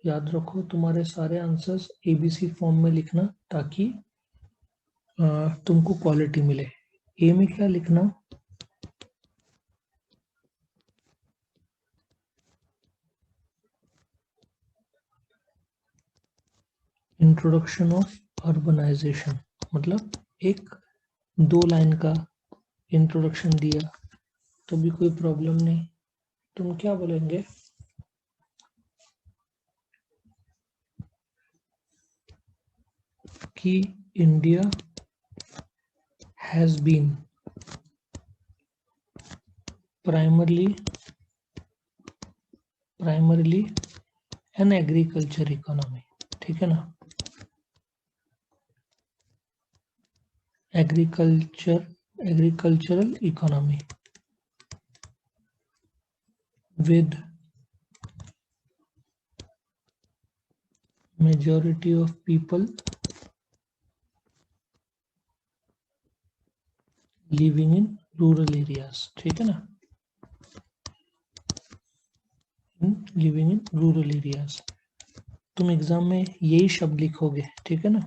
याद रखो तुम्हारे सारे आंसर्स एबीसी फॉर्म में लिखना ताकि तुमको क्वालिटी मिले। ए में क्या लिखना, इंट्रोडक्शन ऑफ अर्बनाइजेशन, मतलब एक 2 लाइन का इंट्रोडक्शन दिया तो भी कोई प्रॉब्लम नहीं। तुम क्या बोलेंगे, कि India has been primarily an agriculture economy, ठीक है ना। agricultural economy with majority of people living in rural areas, ठीक है ना, लिविंग इन रूरल एरियाज। तुम एग्जाम में यही शब्द लिखोगे, ठीक है ना।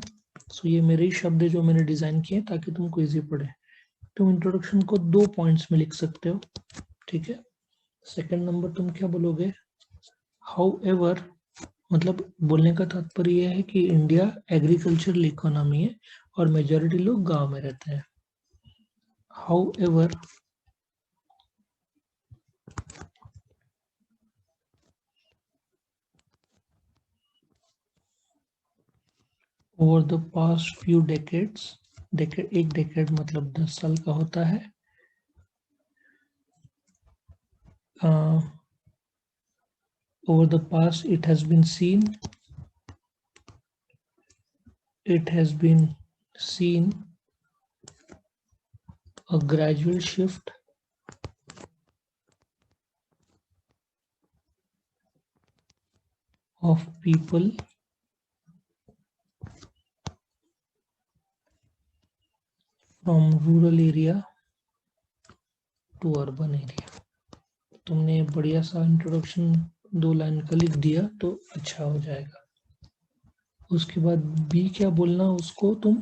सो ये मेरे ही शब्द है जो मैंने डिजाइन किए ताकि तुमको इजी पड़े। तुम इंट्रोडक्शन को 2 पॉइंट्स में लिख सकते हो, ठीक है। सेकंड नंबर तुम क्या बोलोगे, हाउ एवर, मतलब बोलने का तात्पर्य यह है कि इंडिया एग्रीकल्चरल इकोनॉमी है और मेजॉरिटी लोग गांव में रहते हैं। How ever over the past few decades, एक डेकेड मतलब 10 साल का होता है, over the past it has been seen a gradual shift of people from rural area to urban area। तुमने बढ़िया सा इंट्रोडक्शन 2 लाइन का लिख दिया तो अच्छा हो जाएगा। उसके बाद बी क्या बोलना उसको तुम,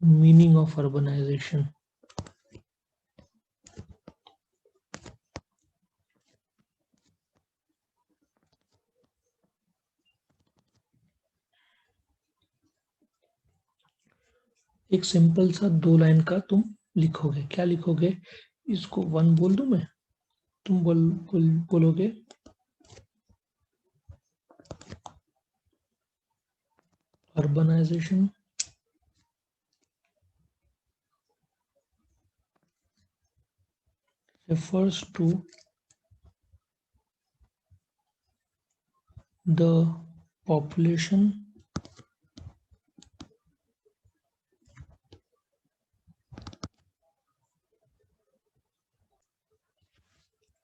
मीनिंग ऑफ अर्बनाइजेशन। एक सिंपल सा 2 लाइन का तुम लिखोगे, क्या लिखोगे, इसको 1 बोल दूं मैं, तुम बोलोगे urbanization refers to the population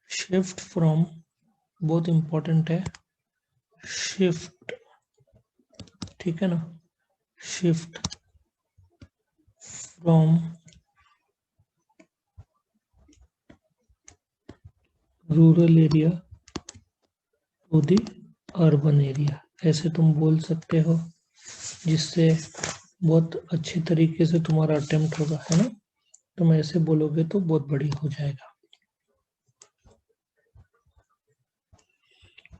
shift from, बहुत इंपॉर्टेंट है शिफ्ट, ठीक है ना, shift from rural area to the urban area. ऐसे तुम बोल सकते हो जिससे बहुत अच्छी तरीके से तुम्हारा अटेम्प्ट होगा, है ना। तुम ऐसे बोलोगे तो बहुत बढ़िया हो जाएगा।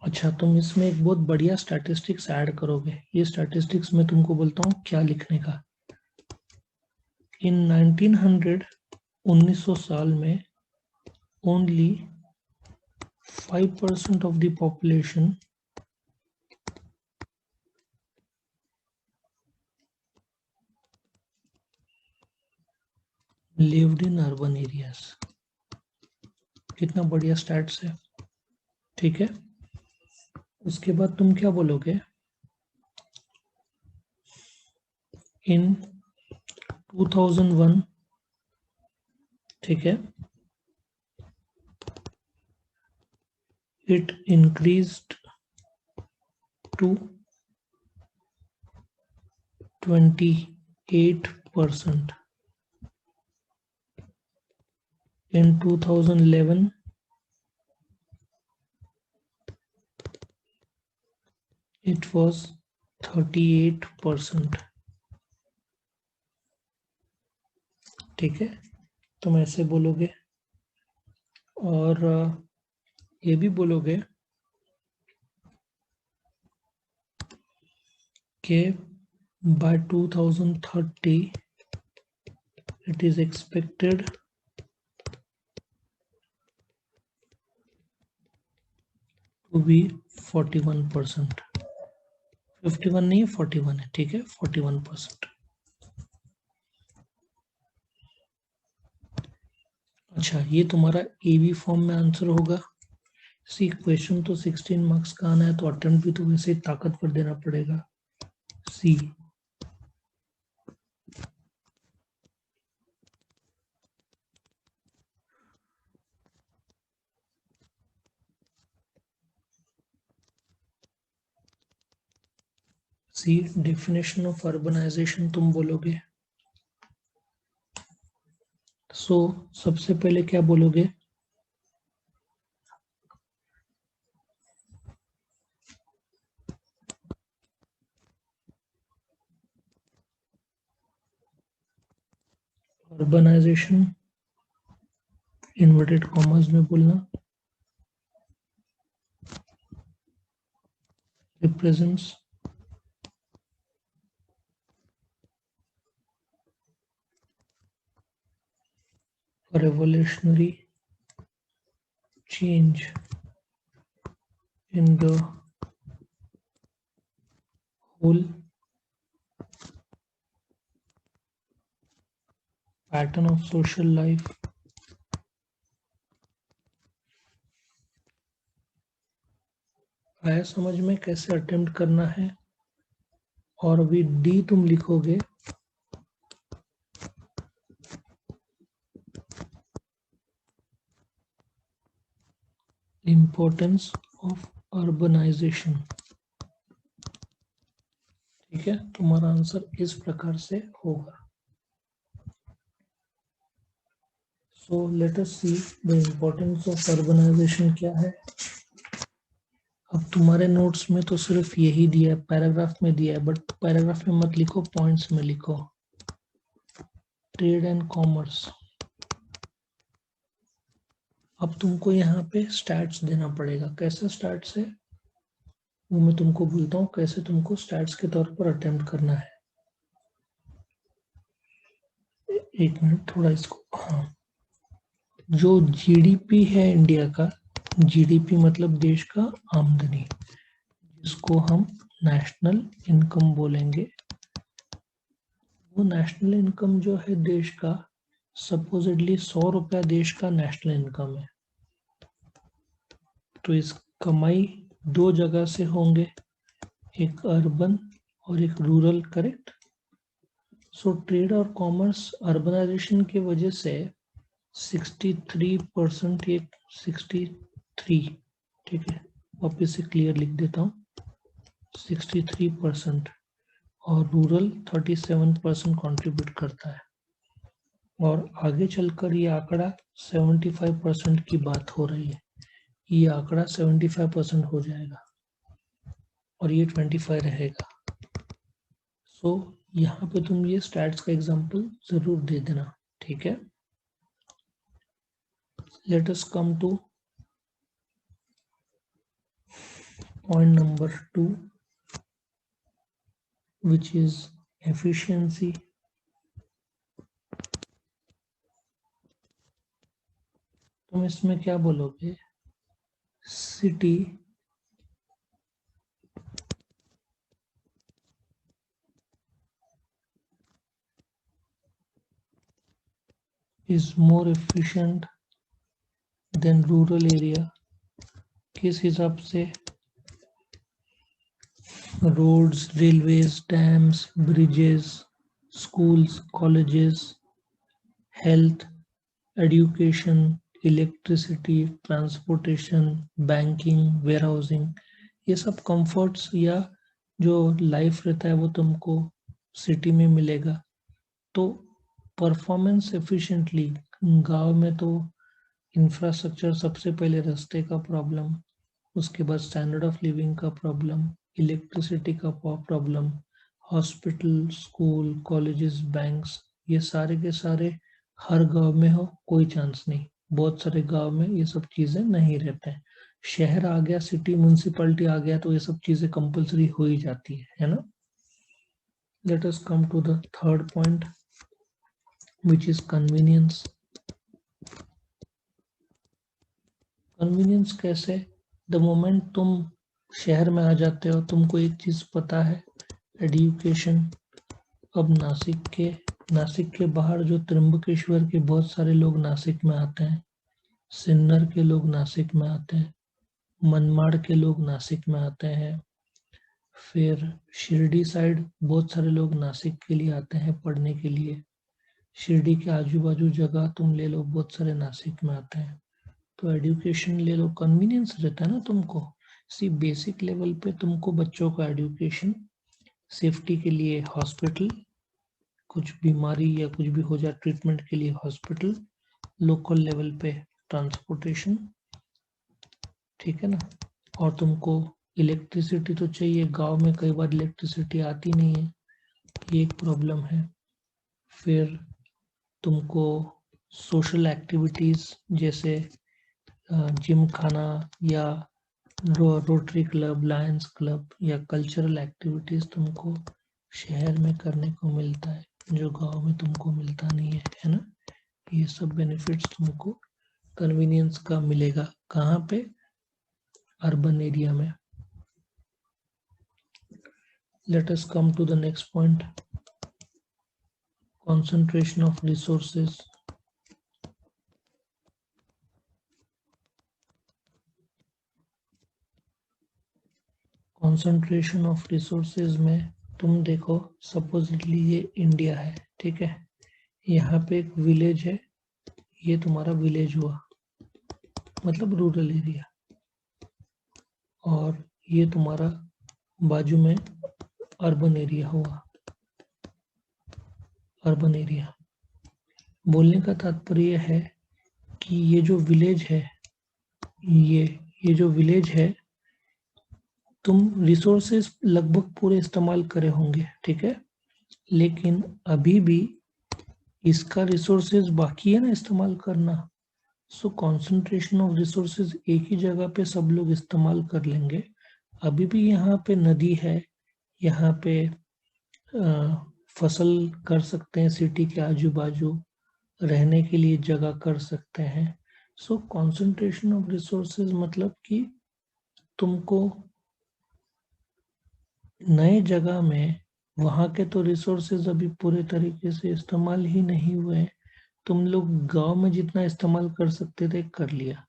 अच्छा, तुम इसमें एक बहुत बढ़िया स्टैटिस्टिक्स ऐड करोगे। ये स्टैटिस्टिक्स मैं तुमको बोलता हूँ क्या लिखने का। इन 1900 साल में only 5% of the population lived in urban areas। कितना बढ़िया स्टैट्स है, ठीक है। उसके बाद तुम क्या बोलोगे, इन 2001, ठीक है, it increased to 28%। in 2011 it was 38%। ठीक है, तुम ऐसे बोलोगे और ये भी बोलोगे कि by 2030 it is expected to be 41%। 51 नहीं है, 41 है। ठीक है, 41%। अच्छा, ये तुम्हारा ए बी फॉर्म में आंसर होगा। सी क्वेश्चन तो 16 मार्क्स का आना है, तो अटेम्प्ट भी तो वैसे ही ताकतवर देना पड़ेगा। सी। सी डेफिनेशन ऑफ अर्बनाइजेशन तुम बोलोगे। सो सबसे पहले क्या बोलोगे? अर्बनाइजेशन इन्वर्टेड कॉमर्स में बोलना represents a revolutionary change in the whole pattern of social life आया समझ में कैसे अटेम्प्ट करना है? और अभी डी तुम लिखोगे इम्पोर्टेंस ऑफ अर्बनाइजेशन। ठीक है, तुम्हारा आंसर इस प्रकार से होगा। So let us see the importance of urbanisation क्या है। अब तुम्हारे नोट्स में तो सिर्फ यही दिया है, पैराग्राफ में दिया है, बट पैराग्राफ में मत लिखो, पॉइंट्स में लिखो। Trade and commerce. अब तुमको यहाँ पे स्टैट्स देना पड़ेगा। कैसे स्टैट्स है वो मैं तुमको बोलता हूँ, कैसे तुमको स्टैट्स के तौर पर अटेम्प्ट करना है। एक मिनट, थोड़ा इसको, हाँ, जो जीडीपी है इंडिया का, जीडीपी मतलब देश का आमदनी, जिसको हम नेशनल इनकम बोलेंगे, वो नेशनल इनकम जो है देश का, सपोजिटली 100 रुपया देश का नेशनल इनकम है। तो इस कमाई दो जगह से होंगे, एक अर्बन और एक रूरल, करेक्ट। सो ट्रेड और कॉमर्स अर्बनाइजेशन की वजह से 63%, ये 63, ठीक है, वापिस से क्लियर लिख देता हूँ, 63%, और रूरल 37% कंट्रीब्यूट करता है। और आगे चलकर ये आंकड़ा 75% की बात हो रही है। ये आंकड़ा 75% हो जाएगा और ये 25 रहेगा। सो यहाँ पे तुम ये स्टैट्स का एग्जांपल जरूर दे देना। ठीक है, let us come to point number 2, which is efficiency। तुम इसमें क्या बोलोगे? City is more efficient than rural area। किस हिसाब से? Roads, railways, dams, bridges, schools, colleges, health, education, electricity, transportation, banking, warehousing, ये सब कंफर्ट्स या जो लाइफ रहता है वो तुमको सिटी में मिलेगा। तो परफॉर्मेंस एफिशिएंटली, गांव में तो इंफ्रास्ट्रक्चर सबसे पहले, रास्ते का प्रॉब्लम, उसके बाद स्टैंडर्ड ऑफ लिविंग का प्रॉब्लम, इलेक्ट्रिसिटी का problem, hospital, school, colleges, banks, ये सारे के सारे हर गांव में हो कोई चांस नहीं। बहुत सारे गांव में ये सब चीजें नहीं रहते हैं। शहर आ गया, सिटी म्यूनसिपैलिटी आ गया तो ये सब चीजें कंपलसरी हो ही जाती है ना। Let us come to the third point which is convenience. Convenience कैसे? द मोमेंट तुम शहर में आ जाते हो, तुमको एक चीज पता है, एजुकेशन। अब नासिक के बाहर जो त्र्यंबकेश्वर के बहुत सारे लोग नासिक में आते हैं, सिन्नर के लोग नासिक में आते हैं, मनमाड़ के लोग नासिक में आते हैं, फिर शिरडी साइड बहुत सारे लोग नासिक के लिए आते हैं पढ़ने के लिए। शिरडी के आजू बाजू जगह तुम ले लो, बहुत सारे नासिक में आते हैं। तो एजुकेशन ले लो, कन्वीनियंस रहता है ना तुमको। सी बेसिक लेवल पे तुमको बच्चों का एजुकेशन, सेफ्टी के लिए हॉस्पिटल, कुछ बीमारी या कुछ भी हो जाए ट्रीटमेंट के लिए हॉस्पिटल, लोकल लेवल पे ट्रांसपोर्टेशन, ठीक है ना। और तुमको इलेक्ट्रिसिटी तो चाहिए, गांव में कई बार इलेक्ट्रिसिटी आती नहीं है, ये एक प्रॉब्लम है। फिर तुमको सोशल एक्टिविटीज जैसे जिम खाना या रोटरी क्लब, लायंस क्लब या कल्चरल एक्टिविटीज तुमको शहर में करने को मिलता है, जो गांव में तुमको मिलता नहीं है ना। ये सब बेनिफिट्स तुमको कन्वीनियंस का मिलेगा। कहाँ पे? अर्बन एरिया में। Let us come to the next point, concentration of resources. Concentration of resources में तुम देखो, सपोजिटली ये इंडिया है, ठीक है। यहाँ पे एक विलेज है, ये तुम्हारा विलेज हुआ, मतलब रूरल एरिया, और ये तुम्हारा बाजू में अर्बन एरिया हुआ, अर्बन एरिया। बोलने का तात्पर्य है कि ये जो विलेज है, ये जो विलेज है, तुम रिसोर्सेज लगभग पूरे इस्तेमाल करे होंगे, ठीक है, लेकिन अभी भी इसका रिसोर्सेज बाकी है ना इस्तेमाल करना। सो कंसंट्रेशन ऑफ रिसोर्सेज एक ही जगह पे सब लोग इस्तेमाल कर लेंगे। अभी भी यहाँ पे नदी है, यहाँ पे फसल कर सकते हैं, सिटी के आजू बाजू रहने के लिए जगह कर सकते हैं। सो कंसंट्रेशन ऑफ रिसोर्सेज मतलब कि तुमको नए जगह में, वहाँ के तो रिसोर्सेज अभी पूरे तरीके से इस्तेमाल ही नहीं हुए हैं। तुम लोग गांव में जितना इस्तेमाल कर सकते थे कर लिया,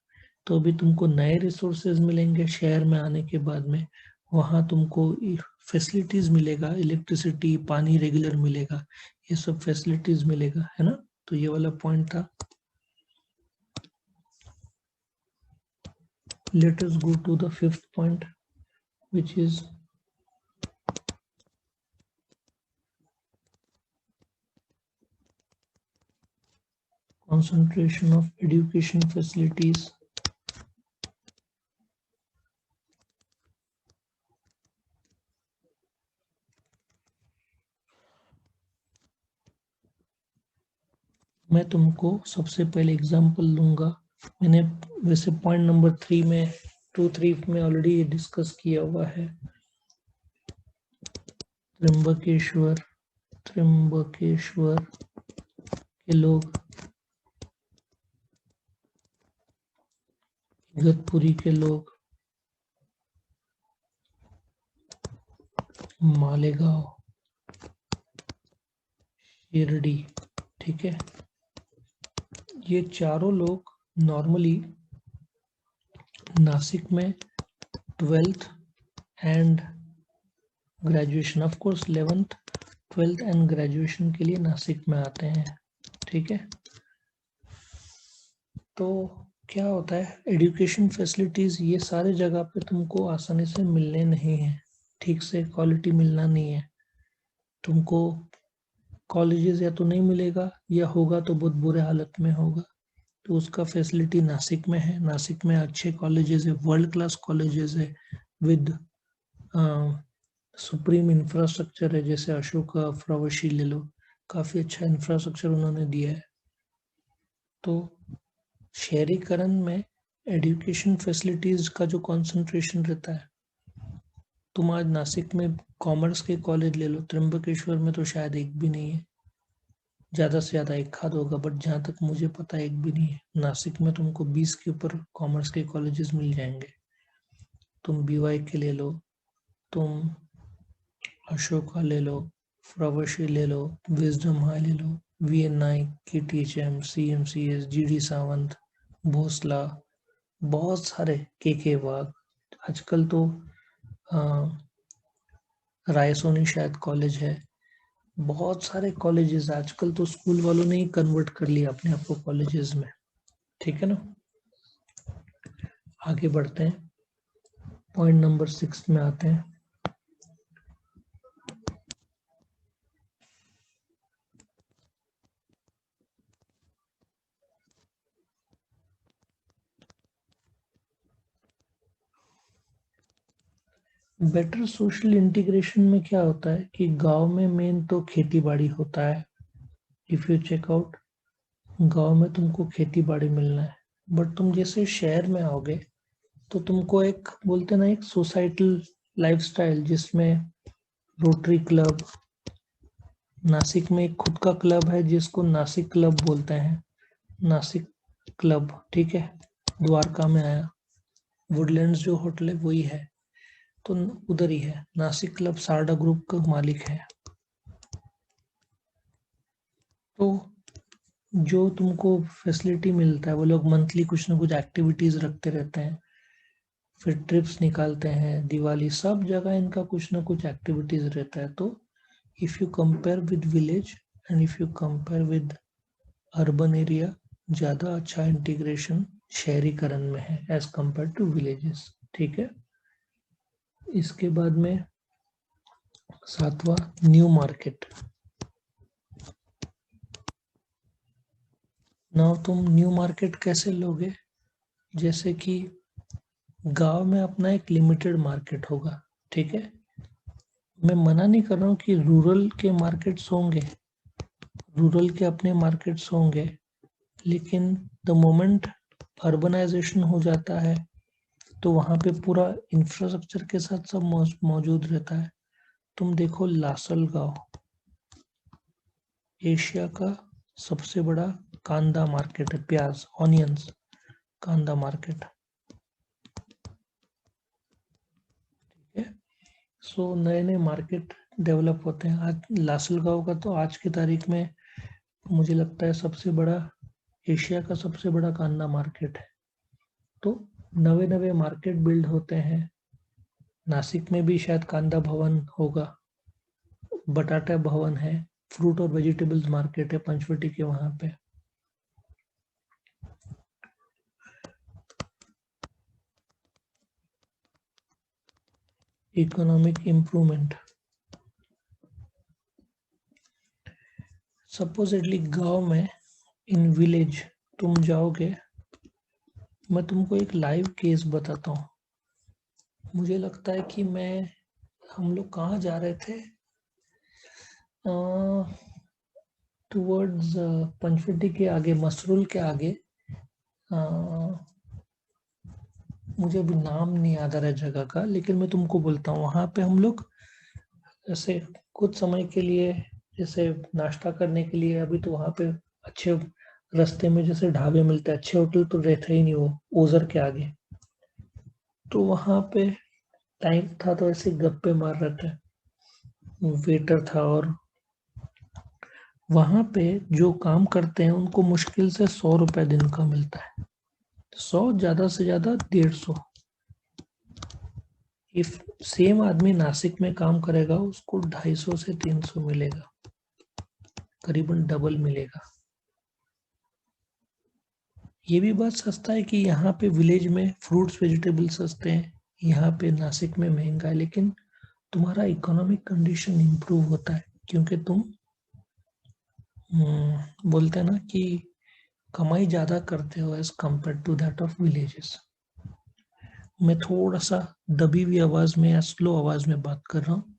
तो अभी तुमको नए रिसोर्सेज मिलेंगे शहर में आने के बाद में। वहाँ तुमको फैसिलिटीज मिलेगा, इलेक्ट्रिसिटी, पानी रेगुलर मिलेगा, ये सब फैसिलिटीज मिलेगा, है ना। तो ये वाला पॉइंट था। Let us go to the fifth point, which is concentration of education facilities. मैं तुमको सबसे पहले एग्जांपल दूंगा। मैंने वैसे पॉइंट नंबर 3 में 2-3 में ऑलरेडी ये डिस्कस किया हुआ है। त्र्यंबकेश्वर के लोग, इगतपुरी के लोग, मालेगांव, शिरडी, ठीक है, ये चारों लोग नॉर्मली नासिक में 12th and graduation, of course 11th 12th and graduation के लिए नासिक में आते हैं, ठीक है। तो क्या होता है, एजुकेशन फैसिलिटीज ये सारे जगह पे तुमको आसानी से मिलने नहीं है, ठीक से क्वालिटी मिलना नहीं है तुमको। कॉलेजेस या तो नहीं मिलेगा, या होगा तो बहुत बुरे हालत में होगा। तो उसका फैसिलिटी नासिक में है। नासिक में अच्छे कॉलेजेस है, वर्ल्ड क्लास कॉलेजेस है, विद सुप्रीम इंफ्रास्ट्रक्चर है, जैसे अशोका फ्रावशी ले लो, काफी अच्छा इंफ्रास्ट्रक्चर उन्होंने दिया है। तो शहरीकरण में एजुकेशन फैसिलिटीज का जो कंसंट्रेशन रहता है, तुम आज नासिक में कॉमर्स के कॉलेज ले लो, त्र्यंबकेश्वर में तो शायद एक भी नहीं है, ज्यादा से ज्यादा एक आध होगा, बट जहां तक मुझे पता है एक भी नहीं है। नासिक में तुमको 20 के ऊपर कॉमर्स के कॉलेजेस मिल जाएंगे। तुम बीवाई के ले लो, तुम अशोका ले लो, फ्रावशी ले लो, विजडम हाई ले लो, VNI, KTHM, CMCS, GD Sawant, Bhosla, बहुत सारे के बाग, आजकल तो रायसोनी शायद कॉलेज है, बहुत सारे कॉलेजेस आजकल तो स्कूल वालों ने ही कन्वर्ट कर लिया अपने आप को कॉलेजेस में। ठीक है ना, आगे बढ़ते हैं, पॉइंट नंबर 6 में आते हैं। बेटर सोशल इंटीग्रेशन में क्या होता है कि गांव में मेन तो खेती बाड़ी होता है। इफ यू चेक आउट, गांव में तुमको खेती बाड़ी मिलना है, बट तुम जैसे शहर में आओगे तो तुमको एक बोलते ना एक सोसाइटल लाइफस्टाइल, जिसमें रोटरी क्लब, नासिक में एक खुद का क्लब है जिसको नासिक क्लब बोलते हैं, नासिक क्लब, ठीक है, द्वारका में आया, वुडलैंड्स जो होटल है वही है, तो उधर ही है नासिक क्लब, सारडा ग्रुप का मालिक है। तो जो तुमको फैसिलिटी मिलता है, वो लोग मंथली कुछ ना कुछ एक्टिविटीज रखते रहते हैं, फिर ट्रिप्स निकालते हैं, दिवाली, सब जगह इनका कुछ ना कुछ एक्टिविटीज रहता है। तो if you compare with village and if you compare with urban area, ज़्यादा अच्छा इंटीग्रेशन शहरीकरण में है एज कंपेयर टू विलेजेस। ठीक है, इसके बाद में 7वां, न्यू मार्केट। ना तुम न्यू मार्केट कैसे लोगे, जैसे कि गांव में अपना एक लिमिटेड मार्केट होगा, ठीक है, मैं मना नहीं कर रहा हूँ कि रूरल के मार्केट्स होंगे, रूरल के अपने मार्केट्स होंगे, लेकिन द मोमेंट अर्बनाइजेशन हो जाता है तो वहाँ पे पूरा इंफ्रास्ट्रक्चर के साथ सब मौजूद रहता है। तुम देखो लासल गांव, एशिया का सबसे बड़ा कांदा मार्केट है, प्याज, ऑनियंस, कांदा मार्केट, ठीक है। सो नए नए मार्केट डेवलप होते हैं। आज लासल गांव का तो आज की तारीख में मुझे लगता है सबसे बड़ा, एशिया का सबसे बड़ा कांदा मार्केट है। तो नवे नवे मार्केट बिल्ड होते हैं। नासिक में भी शायद कांदा भवन होगा, बटाटा भवन है, फ्रूट और वेजिटेबल्स मार्केट है पंचवटी के वहां पे। इकोनॉमिक इम्प्रूवमेंट, सपोजिटली गांव में, इन विलेज तुम जाओगे, मैं तुमको एक लाइव केस बताता हूँ। मुझे लगता है कि हम लोग कहाँ जा रहे थे, टुवर्ड्स पंचवटी के आगे, मसरूल के आगे, मुझे अभी नाम नहीं याद आ रहा है जगह का, लेकिन मैं तुमको बोलता हूँ, वहाँ पे हम लोग जैसे कुछ समय के लिए, जैसे नाश्ता करने के लिए, अभी तो वहाँ पे अच्छे रास्ते में जैसे ढाबे मिलते हैं, अच्छे होटल तो रहते ही नहीं वो ओजर के आगे, तो वहाँ पे टाइम था तो ऐसे गप्पे मार रहे थे, वेटर था, और वहाँ पे जो काम करते हैं उनको मुश्किल से 100 रुपए दिन का मिलता है, 100 ज्यादा से ज्यादा 150। इफ सेम आदमी नासिक में काम करेगा उसको 250 से 300 मिलेगा, करीबन डबल मिलेगा। ये भी बात सस्ता है कि यहाँ पे विलेज में फ्रूट्स वेजिटेबल सस्ते हैं, यहाँ पे नासिक में महंगा है, लेकिन तुम्हारा इकोनॉमिक कंडीशन इंप्रूव होता है, क्योंकि तुम बोलते हैं ना कि कमाई ज्यादा करते हो as compare to that of villages. मैं थोड़ा सा दबी हुई आवाज में या स्लो आवाज में बात कर रहा हूँ।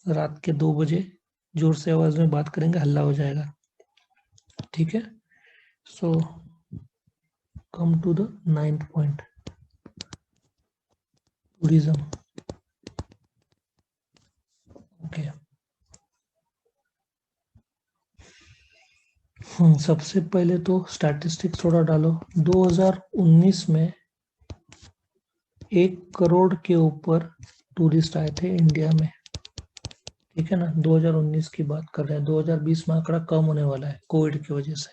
रात के 2 बजे जोर से आवाज में बात करेंगे हल्ला हो जाएगा, ठीक है। So come to the 9th point, tourism. Okay, सबसे पहले तो स्टैटिस्टिक्स थोड़ा डालो। 2019 में 1 करोड़ के ऊपर टूरिस्ट आए थे इंडिया में, ठीक है ना। 2019 की बात कर रहे हैं, 2020 में आंकड़ा कम होने वाला है कोविड की वजह से।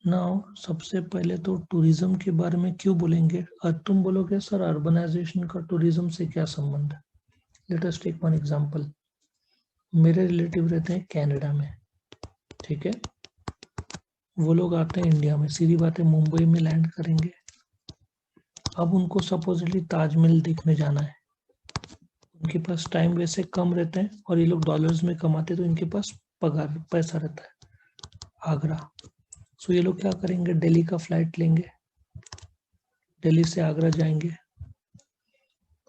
नाउ सबसे पहले तो टूरिज्म के बारे में क्यों बोलेंगे। तुम बोलोगे सर अर्बनाइजेशन का टूरिज्म से क्या संबंध है। Let us take one example. मेरे रिलेटिव रहते हैं कनाडा में, ठीक है। वो लोग आते हैं इंडिया में, सीधी बात है मुंबई में लैंड करेंगे। अब उनको सपोजिटली ताजमहल देखने जाना है। उनके पास टाइम वैसे कम रहते हैं और ये लोग डॉलर्स में कमाते हैं, तो इनके पास पगार पैसा रहता है। आगरा, सो ये लोग क्या करेंगे, दिल्ली का फ्लाइट लेंगे, दिल्ली से आगरा जाएंगे।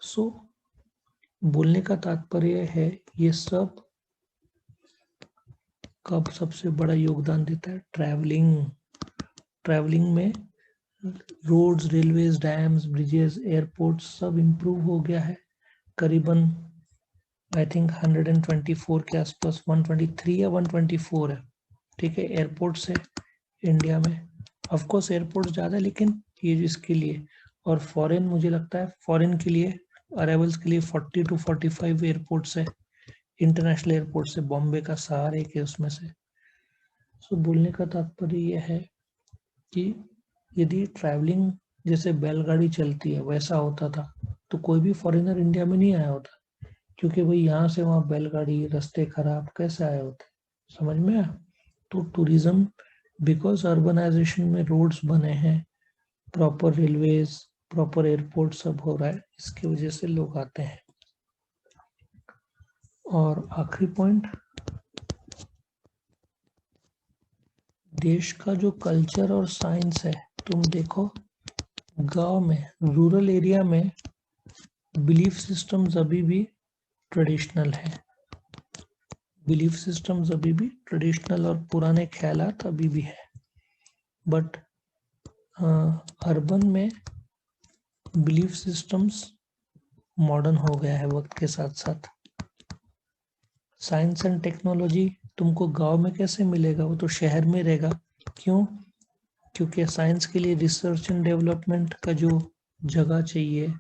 सो बोलने का तात्पर्य है ये सब कब सबसे बड़ा योगदान देता है, ट्रैवलिंग। ट्रैवलिंग में roads, railways, dams, bridges, airport सब इम्प्रूव हो गया है। करीबन आई थिंक 124 के आसपास, 123 या 124 है, ठीक है, एयरपोर्ट से इंडिया में। ऑफ कोर्स एयरपोर्ट ज़्यादा है, लेकिन ये इसके लिए। और फॉरेन, मुझे लगता है फॉरेन के लिए अराइवल्स के लिए 40 to 45 एयरपोर्ट्स है, इंटरनेशनल एयरपोर्ट से। बॉम्बे का सार एक है उसमें से। सो बोलने का तात्पर्य यह है कि यदि ट्रैवलिंग जैसे बैलगाड़ी चलती है वैसा होता था, तो कोई भी फॉरेनर इंडिया में नहीं आया होता, क्योंकि भाई यहाँ से वहाँ बैलगाड़ी, रास्ते खराब, कैसे आए होते। समझ में आया। तो टूरिज्म, बिकॉज अर्बनाइजेशन में रोड्स बने हैं, प्रॉपर रेलवेज, प्रॉपर एयरपोर्ट सब हो रहा है, इसकी वजह से लोग आते हैं। और आखिरी पॉइंट, देश का जो कल्चर और साइंस है। तुम देखो गांव में, रूरल एरिया में बिलीफ सिस्टम्स अभी भी ट्रेडिशनल है। बिलीफ सिस्टम्स अभी भी ट्रेडिशनल और पुराने ख्यालात अभी भी है। बट अर्बन में बिलीफ सिस्टम्स मॉडर्न हो गया है वक्त के साथ साथ। साइंस एंड टेक्नोलॉजी तुमको गांव में कैसे मिलेगा, वो तो शहर में रहेगा। क्यों? क्योंकि साइंस के लिए रिसर्च एंड डेवलपमेंट का जो जगह चाहिए,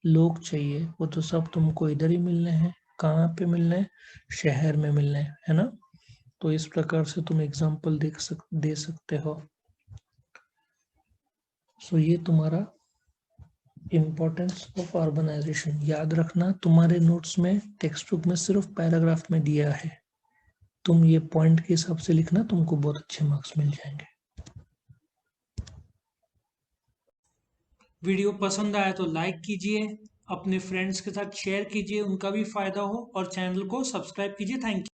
लोग चाहिए, वो तो सब तुमको इधर ही मिलने हैं। कहाँ पे मिलने हैं? शहर में मिलने हैं, है ना। तो इस प्रकार से तुम एग्जाम्पल दे सकते हो। सो ये तुम्हारा इम्पोर्टेंस ऑफ अर्बनाइजेशन याद रखना। तुम्हारे नोट्स में टेक्स्ट बुक में सिर्फ पैराग्राफ में दिया है, तुम ये पॉइंट के हिसाब से लिखना, तुमको बहुत अच्छे मार्क्स मिल जाएंगे। वीडियो पसंद आया तो लाइक कीजिए, अपने फ्रेंड्स के साथ शेयर कीजिए, उनका भी फायदा हो, और चैनल को सब्सक्राइब कीजिए। Thank you.